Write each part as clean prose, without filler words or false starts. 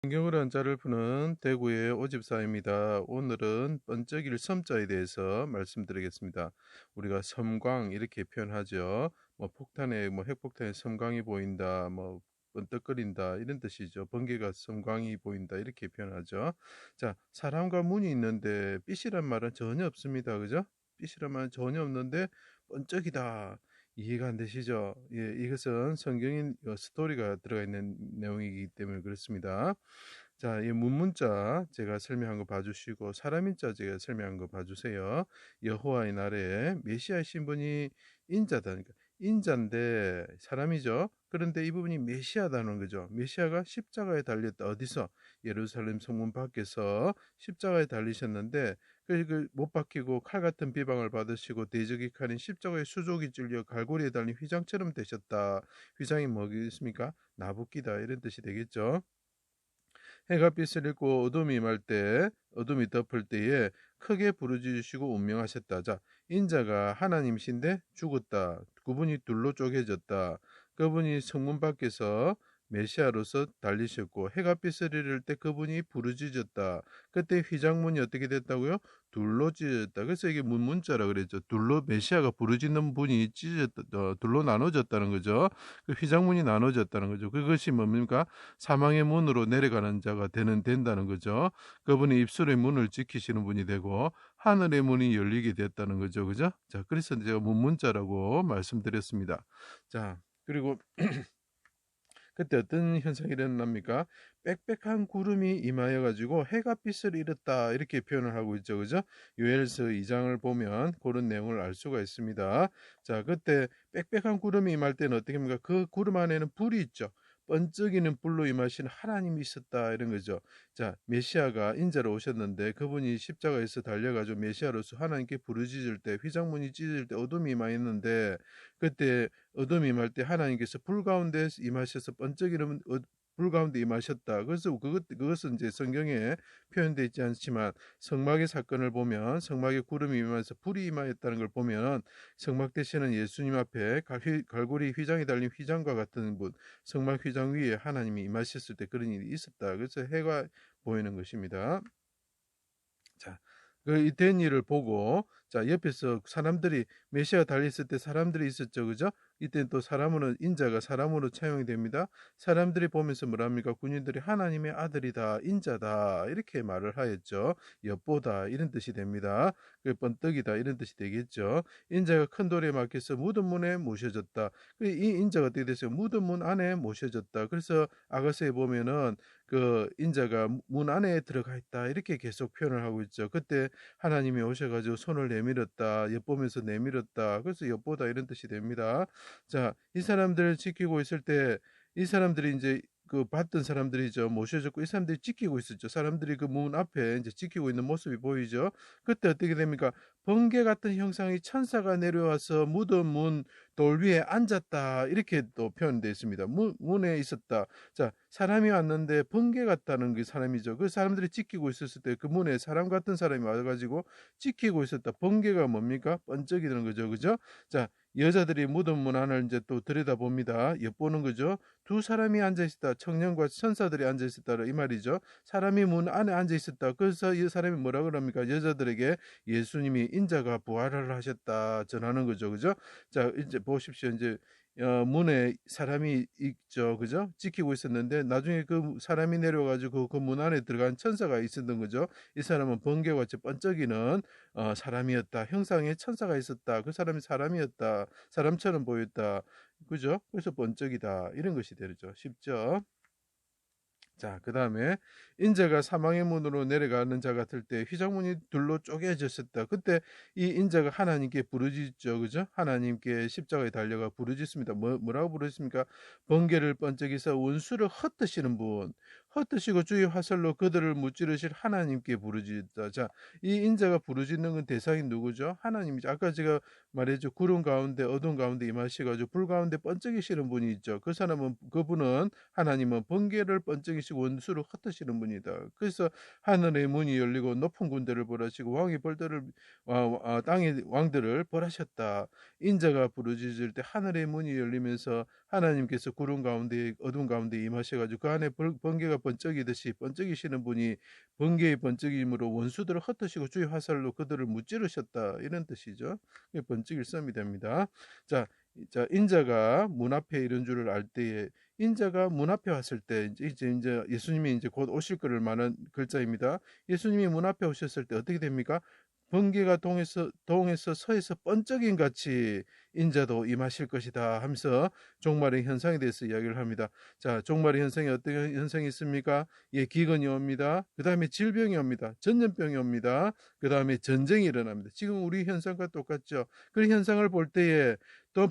성경을 한자를 푸는 대구의 오집사입니다. 오늘은 번쩍일 섬자에 대해서 말씀드리겠습니다. 우리가 섬광 이렇게 표현하죠. 뭐 폭탄에 핵폭탄에 섬광이 보인다, 뭐 번떡거린다 이런 뜻이죠. 번개가 섬광이 보인다 이렇게 표현하죠. 자, 사람과 문이 있는데 빛이란 말은 전혀 없습니다. 그죠? 빛이란 말은 전혀 없는데 번쩍이다. 이해가 안 되시죠? 예, 이것은 성경인 스토리가 들어가 있는 내용이기 때문에 그렇습니다. 자, 이 문문자 제가 설명한 거 봐주시고 사람인자 제가 설명한 거 봐주세요. 여호와의 날에 메시아의 신분이 인자다. 그러니까 인자인데 사람이죠. 그런데 이 부분이 메시아다는 거죠. 메시아가 십자가에 달렸다. 어디서? 예루살렘 성문 밖에서 십자가에 달리셨는데 못 박히고 칼 같은 비방을 받으시고 대적의 칼인 십자가의 수족이 찔려 갈고리에 달린 휘장처럼 되셨다. 휘장이 뭐겠습니까? 나붓기다 이런 뜻이 되겠죠. 해가 빛을 잃고 어둠이 임할 때, 어둠이 덮을 때에 크게 부르짖으시고 운명하셨다. 자, 인자가 하나님이신데 죽었다. 그분이 둘로 쪼개졌다. 그분이 성문 밖에서 메시아로서 달리셨고 해가 빛을 잃을 때 그분이 부르짖었다. 그때 휘장문이 어떻게 됐다고요? 둘로 찢어졌다. 그래서 이게 문문자라 그랬죠. 둘로 메시아가 부르짖는 분이 찢어졌다. 둘로 나눠졌다는 거죠. 그 휘장문이 나눠졌다는 거죠. 그것이 뭡니까? 사망의 문으로 내려가는 자가 된다는 거죠. 그분이 입술의 문을 지키시는 분이 되고 하늘의 문이 열리게 됐다는 거죠. 그죠? 자, 그래서 제가 문문자라고 말씀드렸습니다. 자, 그리고 그때 어떤 현상이 일어납니까? 빽빽한 구름이 임하여 가지고 해가 빛을 잃었다 이렇게 표현을 하고 있죠. 그죠? 요엘서 2장을 보면 그런 내용을 알 수가 있습니다. 자, 그때 빽빽한 구름이 임할 때는 어떻게 합니까? 그 구름 안에는 불이 있죠. 번쩍이는 불로 임하신 하나님이 있었다 이런 거죠. 자, 메시아가 인자로 오셨는데 그분이 십자가에서 달려가지고 메시아로서 하나님께 부르짖을 때 휘장문이 찢어질 때 어둠이 임하였는데 그때 어둠이 임할 때 하나님께서 불 가운데 임하셔서 번쩍이는 불 가운데 임하셨다. 그래서 그것은 이제 성경에 표현되어 있지 않지만 성막의 사건을 보면 성막에 구름이 임하면서 불이 임하였다는 걸 보면 성막 되시는 예수님 앞에 갈고리 휘장이 달린 휘장과 같은 분, 성막 휘장 위에 하나님이 임하셨을 때 그런 일이 있었다. 그래서 해가 보이는 것입니다. 자, 된 일을 보고, 자, 옆에서 사람들이, 메시아 달렸을 때 사람들이 있었죠. 그죠? 이때 또 사람으로, 인자가 사람으로 차용이 됩니다. 사람들이 보면서 뭐랍니까? 군인들이 하나님의 아들이다, 인자다, 이렇게 말을 하였죠. 엿보다, 이런 뜻이 됩니다. 번떡이다, 이런 뜻이 되겠죠. 인자가 큰 돌에 막혀서 무덤문에 모셔졌다. 이 인자가 어떻게 됐어요? 무덤문 안에 모셔졌다. 그래서 아가서에 보면은 그 인자가 문 안에 들어가 있다 이렇게 계속 표현을 하고 있죠. 그때 하나님이 오셔가지고 손을 내밀었다, 엿보면서 내밀었다. 그래서 엿보다 이런 뜻이 됩니다. 자, 이 사람들을 지키고 있을 때 이 사람들이 이제 그 봤던 사람들이죠. 모셔졌고 이 사람들이 지키고 있었죠. 사람들이 그 문 앞에 이제 지키고 있는 모습이 보이죠. 그때 어떻게 됩니까? 번개 같은 형상이 천사가 내려와서 무덤 문 돌 위에 앉았다 이렇게 또 표현되어 있습니다. 문에 있었다. 자, 사람이 왔는데 번개 같다는 그 사람이죠. 그 사람들이 지키고 있었을 때 그 문에 사람 같은 사람이 와가지고 지키고 있었다. 번개가 뭡니까? 번쩍이는 거죠. 그죠? 자, 여자들이 무덤 문 안을 이제 또 들여다봅니다. 엿보는 거죠. 두 사람이 앉아 있었다. 청년과 천사들이 앉아 있었다. 이 말이죠. 사람이 문 안에 앉아 있었다. 그래서 이 사람이 뭐라 그럽니까? 여자들에게 예수님이 인자가 부활을 하셨다 전하는 거죠. 그죠? 자, 이제 보십시오. 이제 문에 사람이 있죠. 그죠? 지키고 있었는데 나중에 그 사람이 내려가지고 그 문 안에 들어간 천사가 있었던 거죠. 이 사람은 번개같이 번쩍이는 사람이었다. 형상의 천사가 있었다. 그 사람이 사람이었다. 사람처럼 보였다. 그죠? 그래서 번쩍이다. 이런 것이 되죠. 쉽죠? 자, 그 다음에 인자가 사망의 문으로 내려가는 자 같을 때 휘장문이 둘로 쪼개졌었다. 그때 이 인자가 하나님께 부르짖죠. 그죠? 하나님께 십자가에 달려가 부르짖습니다. 뭐라고 부르짖습니까? 번개를 번쩍이서 원수를 헛드시는 분, 헛드시고 주의 화살로 그들을 무찌르실 하나님께 부르짖다. 자, 이 인자가 부르짖는 건 대상이 누구죠? 하나님이죠. 아까 제가 말했죠. 구름 가운데 어둠 가운데 임하셔가지고 불 가운데 번쩍이시는 분이 있죠. 그분은 하나님은 번개를 번쩍이시고 원수를 흩으시는 분이다. 그래서 하늘의 문이 열리고 높은 군대를 벌하시고 왕의 벌들을 땅의 왕들을 벌하셨다. 인자가 부르짖을 때 하늘의 문이 열리면서 하나님께서 구름 가운데 어둠 가운데 임하셔가지고 그 안에 번개가 번개가 번쩍이듯이 번쩍이시는 분이 번개의 번쩍임으로 원수들을 흩으시고 주의 화살로 그들을 무찌르셨다 이런 뜻이죠. 번쩍일 썸이 됩니다. 자, 인자가 문 앞에 이런 줄을 알 때에 인자가 문 앞에 왔을 때 이제 예수님이 이제 곧 오실 거를 말하는 글자입니다. 예수님이 문 앞에 오셨을 때 어떻게 됩니까? 번개가 동에서 서에서 번쩍임 같이 인자도 임하실 것이다 하면서 종말의 현상에 대해서 이야기를 합니다. 자, 종말의 현상이 어떤 현상이 있습니까? 예, 기근이 옵니다. 그 다음에 질병이 옵니다. 전염병이 옵니다. 그 다음에 전쟁이 일어납니다. 지금 우리 현상과 똑같죠. 그 현상을 볼 때에 또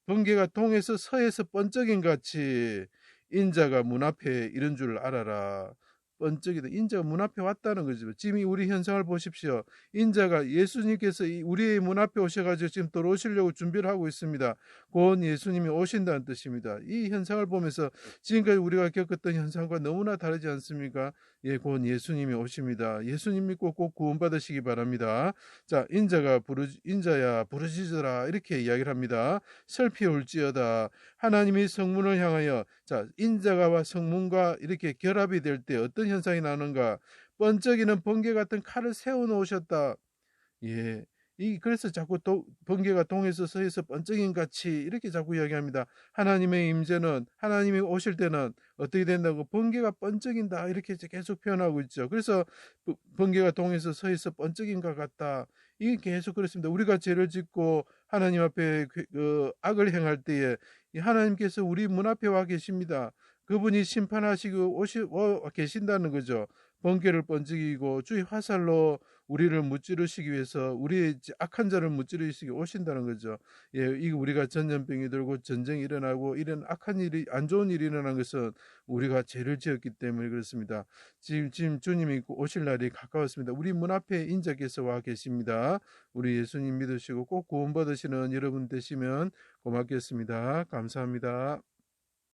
번개가 동에서 서에서 번쩍임 같이 인자가 문 앞에 이런 줄 알아라. 번쩍이다. 인자가 문 앞에 왔다는 거죠. 지금 우리 현상을 보십시오. 인자가 예수님께서 우리의 문 앞에 오셔가지고 지금 들어오시려고 준비를 하고 있습니다. 곧 예수님이 오신다는 뜻입니다. 이 현상을 보면서 지금까지 우리가 겪었던 현상과 너무나 다르지 않습니까? 예, 곧 예수님이 오십니다. 예수님 믿고 꼭 구원받으시기 바랍니다. 자, 인자야 부르짖으라 이렇게 이야기를 합니다. 살피올지어다. 하나님이 성문을 향하여 자, 인자가와 성문과 이렇게 결합이 될 때 어떤 현상이 나는가? 번쩍이는 번개 같은 칼을 세워 놓으셨다. 예. 그래서 자꾸 번개가 동에서 서에서 번쩍임 같이 이렇게 자꾸 이야기합니다. 하나님의 임재는 하나님이 오실 때는 어떻게 된다고 번개가 번쩍인다 이렇게 계속 표현하고 있죠. 그래서 번개가 동에서 서에서 번쩍인 것 같다. 이게 계속 그렇습니다. 우리가 죄를 짓고 하나님 앞에 악을 행할 때에 하나님께서 우리 문 앞에 와 계십니다. 그분이 심판하시고 계신다는 거죠. 번개를 번쩍이고 주의 화살로 우리를 무찌르시기 위해서 우리의 악한 자를 무찌르시기 오신다는 거죠. 예, 이거 우리가 전염병이 들고 전쟁이 일어나고 이런 악한 일이 안 좋은 일이 일어난 것은 우리가 죄를 지었기 때문에 그렇습니다. 지금 주님이 오실 날이 가까웠습니다. 우리 문 앞에 인자께서 와 계십니다. 우리 예수님 믿으시고 꼭 구원받으시는 여러분 되시면 고맙겠습니다. 감사합니다.